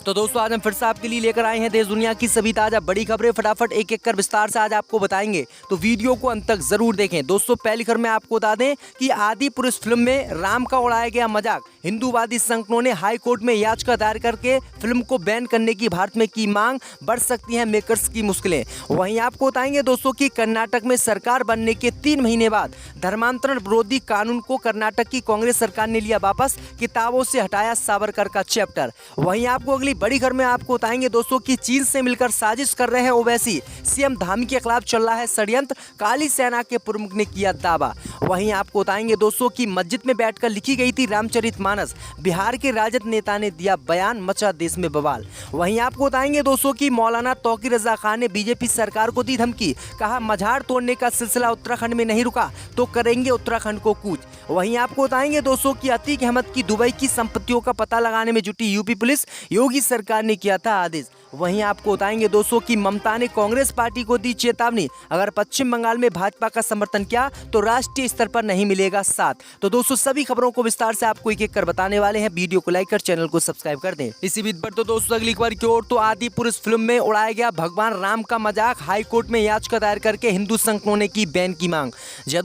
तो दोस्तों आज हम फिर से आपके लिए लेकर आए हैं देश दुनिया की सभी ताजा बड़ी खबरें। फटाफट एक एक कर विस्तार से आज आपको बताएंगे, तो वीडियो को अंत तक जरूर देखें। दोस्तों पहली खबर में आपको बता दें कि आदि पुरुष फिल्म में राम का उड़ाया गया मजाक। हिंदूवादी संगठनों ने हाई कोर्ट में याचिका दायर करके फिल्म को बैन करने की भारत में की मांग। बढ़ सकती है मेकर्स की मुश्किलें। वहीं आपको बताएंगे दोस्तों की कर्नाटक में सरकार बनने के 3 महीने बाद धर्मांतरण विरोधी कानून को कर्नाटक की कांग्रेस सरकार ने लिया वापस। किताबों से हटाया सावरकर का चैप्टर। वहीं आपको अगली बड़ी खबर में आपको बताएंगे दोस्तों कि चीन से मिलकर साजिश कर रहे हैं ओवैसी। सीएम धामी के खिलाफ चल रहा है षड्यंत्र, काली सेना के प्रमुख ने किया दावा। वहीं आपको बताएंगे दोस्तों कि मस्जिद में बैठकर लिखी गई थी रामचरितमानस। बिहार के राजद नेता ने दिया बयान, मचा देश में बवाल। वहीं आपको बताएंगे दोस्तों कि मौलाना तौकीर रजा खान ने बीजेपी सरकार को दी धमकी। कहा मझाड़ तोड़ने का सिलसिला उत्तराखंड में नहीं रुका तो करेंगे उत्तराखंड को कूच। वहीं आपको बताएंगे दोस्तों कि अतीक अहमद की दुबई की संपत्तियों का पता लगाने में जुटी यूपी पुलिस। योगी सरकार ने किया था आदेश। वहीं आपको बताएंगे दोस्तों कि ममता ने कांग्रेस पार्टी को दी चेतावनी। अगर पश्चिम बंगाल में भाजपा का समर्थन किया तो राष्ट्रीय स्तर पर नहीं मिलेगा साथ। तो दोस्तों सभी खबरों को विस्तार से आपको एक एक कर बताने वाले हैं। वीडियो को लाइक कर चैनल को सब्सक्राइब कर दें। इसी बीच पर तो दोस्तों अगली खबर की ओर, तो आदि पुरुष फिल्म में उड़ाया गया भगवान राम का मजाक। हाई कोर्ट में याचिका दायर करके हिंदू संगठनों ने की बैन की मांग।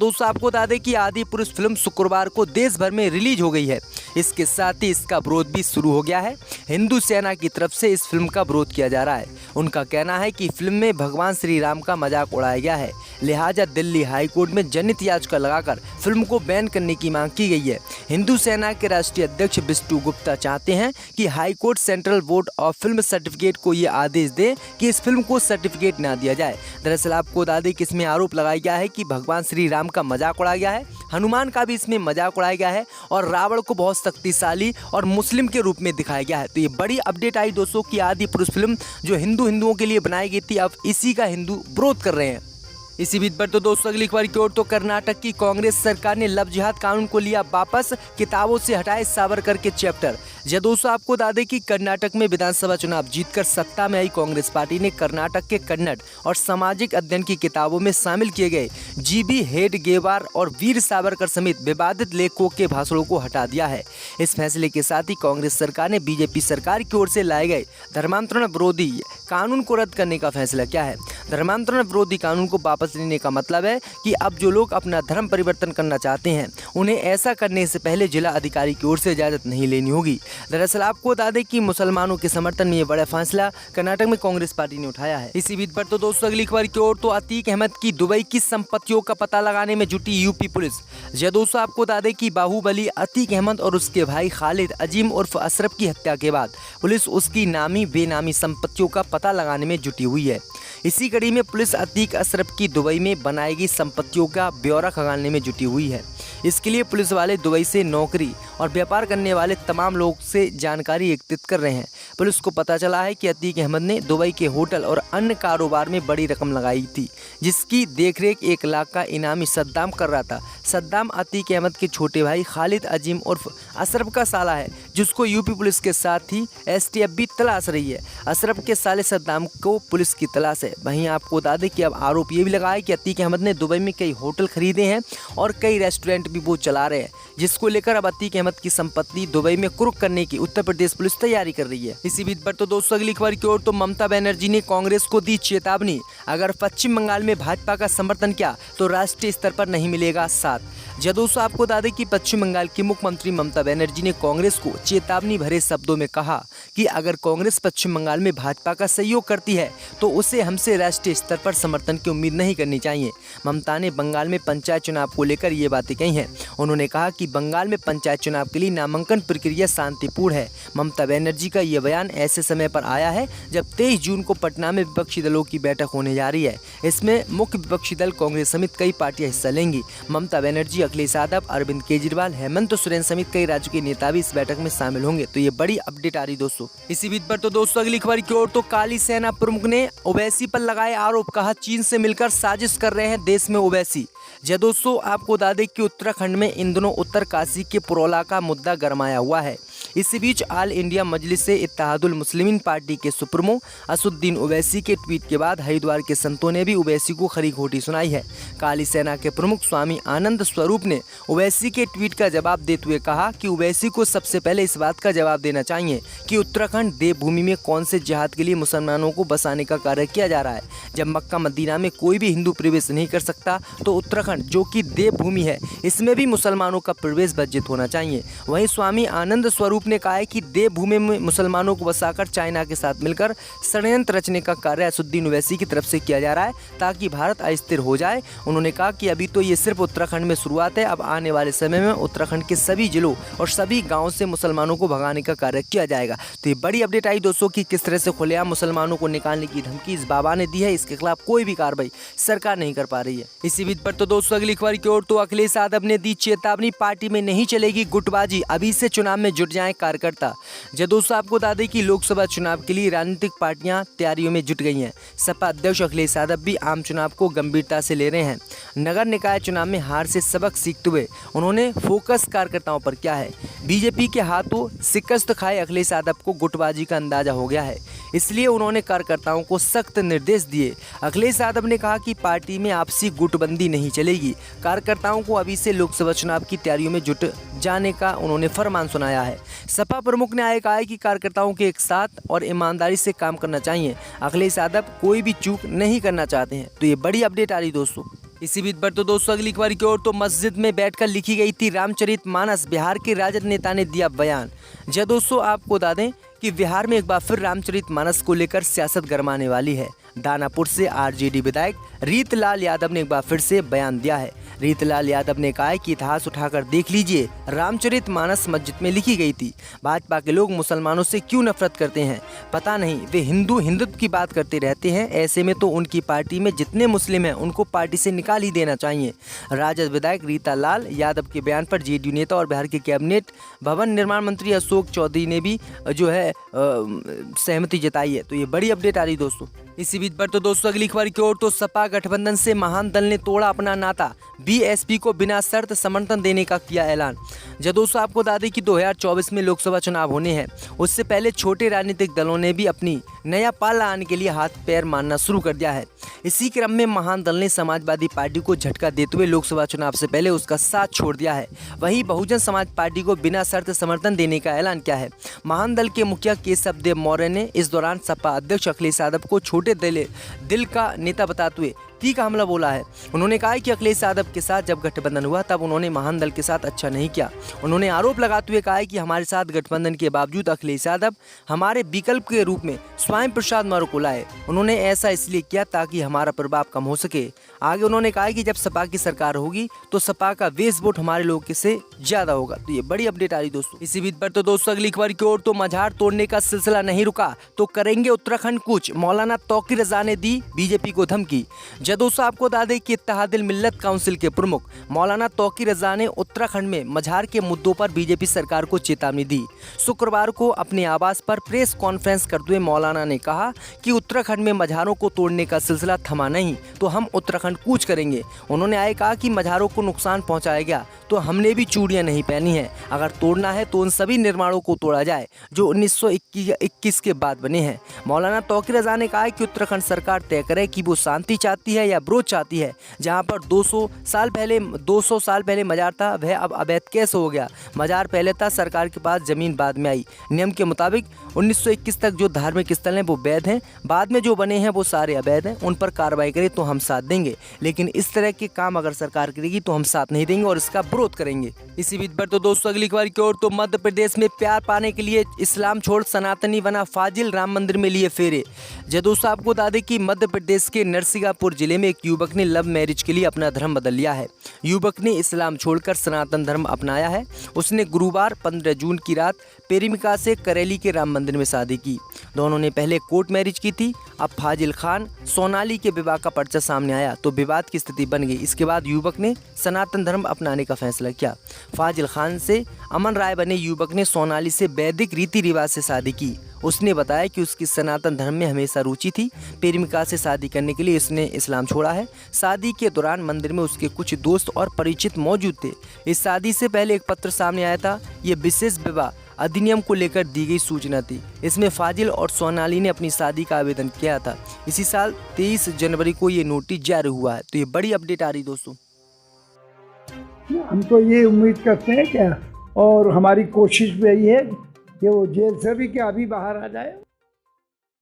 दोस्तों आपको बता दें कि आदि पुरुष फिल्म शुक्रवार को देश भर में रिलीज हो गई है। इसके साथ ही इसका विरोध भी शुरू हो गया है। हिंदू सेना की तरफ से इस फिल्म का विरोध किया जा रहा है। उनका कहना है कि फिल्म में भगवान श्री राम का मजाक उड़ाया गया है, लिहाजा दिल्ली हाई कोर्ट में जनहित याचिका लगाकर फिल्म को बैन करने की मांग की गई है। हिंदू सेना के राष्ट्रीय अध्यक्ष विष्णु गुप्ता चाहते हैं कि high court central board of film certificate को ये आदेश दे कि इस फिल्म को सर्टिफिकेट ना दिया जाए। दरअसल आपको बता दें कि इसमें आरोप लगाया गया है कि भगवान श्री राम का मजाक उड़ाया गया है, हनुमान का भी इसमें मजाक उड़ाया गया है और रावण को बहुत शक्तिशाली और मुस्लिम के रूप में दिखाया गया है। तो ये बड़ी अपडेट आई दोस्तों कि आदि पुरुष फिल्म जो हिंदुओं के लिए बनाई गई थी, अब इसी का हिंदू विरोध कर रहे हैं। इसी बीच पर तो दोस्तों अगली खबर की ओर, तो कर्नाटक की कांग्रेस सरकार ने लव जिहाद कानून को लिया वापस। किताबों से हटाए सावरकर के चैप्टर। दोस्तों आपको बता दें कि कर्नाटक में विधानसभा चुनाव जीतकर सत्ता में आई कांग्रेस पार्टी ने कर्नाटक के कन्नड़ और सामाजिक अध्ययन की किताबों में शामिल किए गए जीबी हेडगेवार और वीर सावरकर समेत विवादित लेखकों के भाषणों को हटा दिया है। इस फैसले के साथ ही कांग्रेस सरकार ने बीजेपी सरकार की ओर से लाए गए धर्मांतरण विरोधी कानून को रद्द करने का फैसला किया है। धर्मांतरण विरोधी कानून को वापस लेने का मतलब है कि अब जो लोग अपना धर्म परिवर्तन करना चाहते हैं उन्हें ऐसा करने से पहले जिला अधिकारी की ओर से इजाजत नहीं लेनी होगी। दरअसल आपको बता दें कि मुसलमानों के समर्थन में ये बड़ा फैसला कर्नाटक में कांग्रेस पार्टी ने उठाया है। इसी बीच पर तो दोस्तों अगली खबर की ओर, तो अतीक अहमद की दुबई की संपत्तियों का पता लगाने में जुटी यूपी पुलिस। दोस्तों आपको बता दें कि बाहुबली अतीक अहमद और उसके भाई खालिद अजीम उर्फ अशरफ की हत्या के बाद पुलिस उसकी नामी बेनामी संपत्तियों का पता लगाने में जुटी हुई है। इसी कड़ी में पुलिस अतीक अशरफ की दुबई में बनाई गई संपत्तियों का ब्यौरा खंगालने में जुटी हुई है। इसके लिए पुलिस वाले दुबई से नौकरी और व्यापार करने वाले तमाम लोग से जानकारी एकत्रित कर रहे हैं। पुलिस को पता चला है कि अतीक अहमद ने दुबई के होटल और अन्य कारोबार में बड़ी रकम लगाई थी, जिसकी देखरेख 1 लाख का इनामी सद्दाम कर रहा था। सद्दाम अतीक अहमद के छोटे भाई खालिद अजीम उर्फ अशरफ का साला है, जिसको यूपी पुलिस के साथ ही एसटीएफ भी तलाश रही है। अशरफ के साले सद्दाम को पुलिस की तलाश है। वहीं आपको बता दें कि अब आरोप ये भी लगा है कि अतीक अहमद ने दुबई में कई होटल खरीदे हैं और कई रेस्टोरेंट भी वो चला रहे हैं, जिसको लेकर अब अतीक अहमद की संपत्ति दुबई में कुर्क करने की उत्तर प्रदेश पुलिस तैयारी कर रही है। इसी बीच पर तो दोस्तों अगली खबर की ओर, तो ममता बनर्जी ने कांग्रेस को दी चेतावनी। अगर पश्चिम बंगाल में भाजपा का समर्थन किया तो राष्ट्रीय स्तर पर नहीं मिलेगा साथ। दोस्तों आपको बता दें कि पश्चिम बंगाल की मुख्यमंत्री ममता बनर्जी ने कांग्रेस को चेतावनी भरे शब्दों में कहा कि अगर कांग्रेस पश्चिम बंगाल में भाजपा का सहयोग करती है तो उसे हमसे राष्ट्रीय स्तर पर समर्थन की उम्मीद नहीं करनी चाहिए। ममता ने बंगाल में पंचायत चुनाव को लेकर ये बातें कही हैं। उन्होंने कहा कि बंगाल में पंचायत चुनाव के लिए नामांकन प्रक्रिया शांतिपूर्ण है। ममता बनर्जी का ये बयान ऐसे समय पर आया है जब 23 जून को पटना में विपक्षी दलों की बैठक होने जा रही है। इसमें मुख्य विपक्षी दल कांग्रेस समेत कई पार्टियां हिस्सा लेंगी। ममता बनर्जी, अखिलेश यादव, अरविंद केजरीवाल, हेमंत सोरेन समेत कई राज्यों के नेता भी इस बैठक में शामिल होंगे। तो ये बड़ी अपडेट आ रही दोस्तों। इसी बीच पर तो दोस्तों अगली खबर की ओर, तो काली सेना प्रमुख ने ओवैसी पर लगाए आरोप। कहा चीन से मिलकर साजिश कर रहे हैं देश में ओवैसी। दोस्तों आपको बता दें कि उत्तराखंड में इन दिनों उत्तर काशी के पुरौला का मुद्दा गरमाया हुआ है। इसी बीच आल इंडिया मजलिस से इत्तेहादुल मुस्लिमीन पार्टी के सुप्रीमो असुद्दीन ओवैसी के ट्वीट के बाद हरिद्वार के संतों ने भी ओवैसी को खरी खोटी सुनाई है। काली सेना के प्रमुख स्वामी आनंद स्वरूप ने ओवैसी के ट्वीट का जवाब देते हुए कहा कि ओवैसी को सबसे पहले इस बात का जवाब देना चाहिए कि उत्तराखंड देवभूमि में कौन से जिहाद के लिए मुसलमानों को बसाने का कार्य किया जा रहा है। जब मक्का मदीना में कोई भी हिंदू प्रवेश नहीं कर सकता तो उत्तराखंड जो कि देवभूमि है इसमें भी मुसलमानों का प्रवेश वर्जित होना चाहिए। वहीं स्वामी आनंद स्वरूप ने कहा है कि देवभूमि में मुसलमानों को बसाकर चाइना के साथ मिलकर षड्यंत्र रचने का कार्य असुद्दीन ओवैसी की तरफ से किया जा रहा है ताकि भारत अस्थिर हो जाए। उन्होंने कहा कि अभी तो ये सिर्फ उत्तराखंड में शुरुआत है, अब आने वाले समय में उत्तराखंड के सभी जिलों और सभी गाँव से मुसलमानों को भगाने का कार्य किया जाएगा। तो ये बड़ी अपडेट आई दोस्तों की किस तरह से खुलेआम मुसलमानों को निकालने की धमकी इस बाबा ने दी है, इसके खिलाफ कोई भी कार्रवाई सरकार नहीं कर पा रही है। इसी बीच पर तो दोस्तों अगली खबर की ओर तो अखिलेश यादव ने दी चेतावनी, पार्टी में नहीं चलेगी गुटबाजी, अभी से चुनाव में जुट जाएं कार्यकर्ता। दोस्तों आपको बता दें कि लोकसभा चुनाव के लिए राजनीतिक पार्टियां तैयारियों में जुट गई हैं। सपा अध्यक्ष अखिलेश यादव भी आम चुनाव को गंभीरता से ले रहे हैं। नगर निकाय चुनाव में हार से सबक सीखते हुए उन्होंने फोकस कार्यकर्ताओं पर किया है। बीजेपी के हाथों शिकस्त खाए अखिलेश यादव को गुटबाजी का अंदाजा हो गया है, इसलिए उन्होंने कार्यकर्ताओं को सख्त निर्देश दिए। अखिलेश यादव ने कहा कि पार्टी में आपसी गुटबंदी नहीं चलेगी। कार्यकर्ताओं को अभी से लोकसभा चुनाव की तैयारियों में जुट जाने का उन्होंने फरमान सुनाया है। सपा प्रमुख ने आगे कहा है कि कार्यकर्ताओं के एक साथ और ईमानदारी से काम करना चाहिए। अखिलेश यादव कोई भी चूक नहीं करना चाहते हैं। तो ये बड़ी अपडेट आ रही दोस्तों। इसी बीच पर तो दोस्तों अगली खबर की ओर तो मस्जिद में बैठकर लिखी गई थी रामचरितमानस, बिहार के राजद नेता ने दिया बयान। दोस्तों आपको बता दें कि बिहार में एक बार फिर रामचरितमानस को लेकर सियासत गरमाने वाली है। दानापुर से आरजेडी विधायक रीतलाल यादव ने एक बार फिर से बयान दिया है। रीतलाल यादव ने कहा है कि इतिहास उठाकर देख लीजिए, रामचरितमानस मस्जिद में लिखी गई थी। भाजपा के लोग मुसलमानों से क्यों नफरत करते हैं पता नहीं, वे हिंदुत्व की बात करते रहते हैं। ऐसे में तो उनकी पार्टी में जितने मुस्लिम हैं उनको पार्टी से निकाल ही देना चाहिए। राजद विधायक रीतालाल यादव के बयान पर जेडीयू नेता और बिहार के कैबिनेट भवन निर्माण मंत्री अशोक चौधरी ने भी सहमति जताई है। तो ये बड़ी अपडेट आ रही दोस्तों। इसी बीच पर तो दोस्तों अगली खबर की ओर तो सपा गठबंधन से महान दल ने तोड़ा अपना नाता, बीएसपी को बिना शर्त समर्थन देने का किया ऐलान। दोस्तों आपको बता दें कि 2024 में लोकसभा चुनाव होने हैं, उससे पहले छोटे राजनीतिक दलों ने भी अपनी नया पाला आने के लिए हाथ पैर मारना शुरू कर दिया है। इसी क्रम में महान दल ने समाजवादी पार्टी को झटका देते हुए लोकसभा चुनाव से पहले उसका साथ छोड़ दिया है। वहीं बहुजन समाज पार्टी को बिना शर्त समर्थन देने का ऐलान किया है। महान दल के मुखिया केशव देव मौर्य ने इस दौरान सपा अध्यक्ष अखिलेश यादव को छोटे दिल का नेता बताते हुए तीखा हमला बोला है। उन्होंने कहा कि अखिलेश यादव के साथ जब गठबंधन हुआ तब उन्होंने महान दल के साथ अच्छा नहीं किया। उन्होंने आरोप लगाते हुए कहा है कि हमारे साथ गठबंधन के बावजूद अखिलेश यादव हमारे विकल्प के रूप में स्वामी प्रसाद मौर्य को लाए। उन्होंने ऐसा इसलिए किया ताकि हमारा प्रभाव कम हो सके। आगे उन्होंने कहा कि जब सपा की सरकार होगी तो सपा का बेस वोट हमारे लोगों से ज्यादा होगा। तो ये बड़ी अपडेट आ रही दोस्तों। इसी बीच पर तो दोस्तों अगली खबर की ओर तो मझार तोड़ने का सिलसिला नहीं रुका तो करेंगे उत्तराखंड कूच, मौलाना तौकीर रजा ने दी बीजेपी को धमकी। दोस्तों आपको बता दें कि इत्तेहादुल मिल्लत काउंसिल के प्रमुख मौलाना तौकीर रजा ने उत्तराखंड में मझार के मुद्दों पर बीजेपी सरकार को चेतावनी दी। शुक्रवार को अपने आवास पर प्रेस कॉन्फ्रेंस करते हुए मौलाना ने कहा कि उत्तराखंड में मझारों को तोड़ने का सिलसिला थमा नहीं तो हम उत्तराखंड कूच करेंगे। उन्होंने आगे कहा कि मझारों को नुकसान पहुंचाया गया तो हमने भी चूड़ियां नहीं पहनी हैं। अगर तोड़ना है तो उन सभी निर्माणों को तोड़ा जाए जो 1921 के बाद बने हैं। मौलाना तौकीर रजा ने कहा कि उत्तराखंड सरकार तय करे कि वो शांति चाहती है या विरोध चाहती है। जहां पर 200 साल पहले मजार था वह अब अवैध कैसे हो गया? मजार पहले था, सरकार के पास जमीन बाद में आई। नियम के मुताबिक 1921 तक जो धार्मिक स्थल हैं वो वैध हैं, बाद में जो बने हैं वो सारे अवैध हैं। उन पर कार्रवाई करे तो हम साथ देंगे, लेकिन इस तरह के काम अगर सरकार करेगी तो हम साथ नहीं देंगे और इसका विरोध करेंगे। इसी बीच पर तो दोस्तों अगली खबर की ओर तो मध्य प्रदेश में प्यार पाने के लिए इस्लाम छोड़ सनातनी बना फाजिल, राम मंदिर में लिए फेरे। दोस्तों आपको बता दें कि मध्य प्रदेश के नरसिंहपुर जिले में एक युवक ने लव मैरिज के लिए अपना धर्म बदल लिया है। युवक ने इस्लाम छोड़कर सनातन धर्म अपनाया है। उसने गुरुवार 15 जून की रात पेरिमिका से करेली के राम मंदिर में शादी की। दोनों ने पहले कोर्ट मैरिज की थी। अब फाजिल खान सोनाली के विवाह का पर्चा सामने आया तो विवाद की स्थिति बन गई। इसके बाद युवक ने सनातन धर्म अपनाने का फैसला किया। फाजिल खान से अमन राय बने युवक ने सोनाली से वैदिक रीति रिवाज से शादी की। उसने बताया कि उसकी सनातन धर्म में हमेशा रुचि थी। प्रेमिका से शादी करने के लिए इसने इस्लाम छोड़ा है। शादी के दौरान मंदिर में उसके कुछ दोस्त और परिचित मौजूद थे। इस शादी से पहले एक पत्र सामने आया था। ये विशेष विवाह अधिनियम को लेकर दी गई सूचना थी। इसमें फाजिल और सोनाली ने अपनी शादी का आवेदन किया था। इसी साल 23 जनवरी को ये नोटिस जारी हुआ है। तो ये बड़ी अपडेट आ रही दोस्तों। हम तो ये उम्मीद करते हैं क्या, और हमारी कोशिश भी यही है कि वो जेल से भी क्या अभी बाहर आ जाए।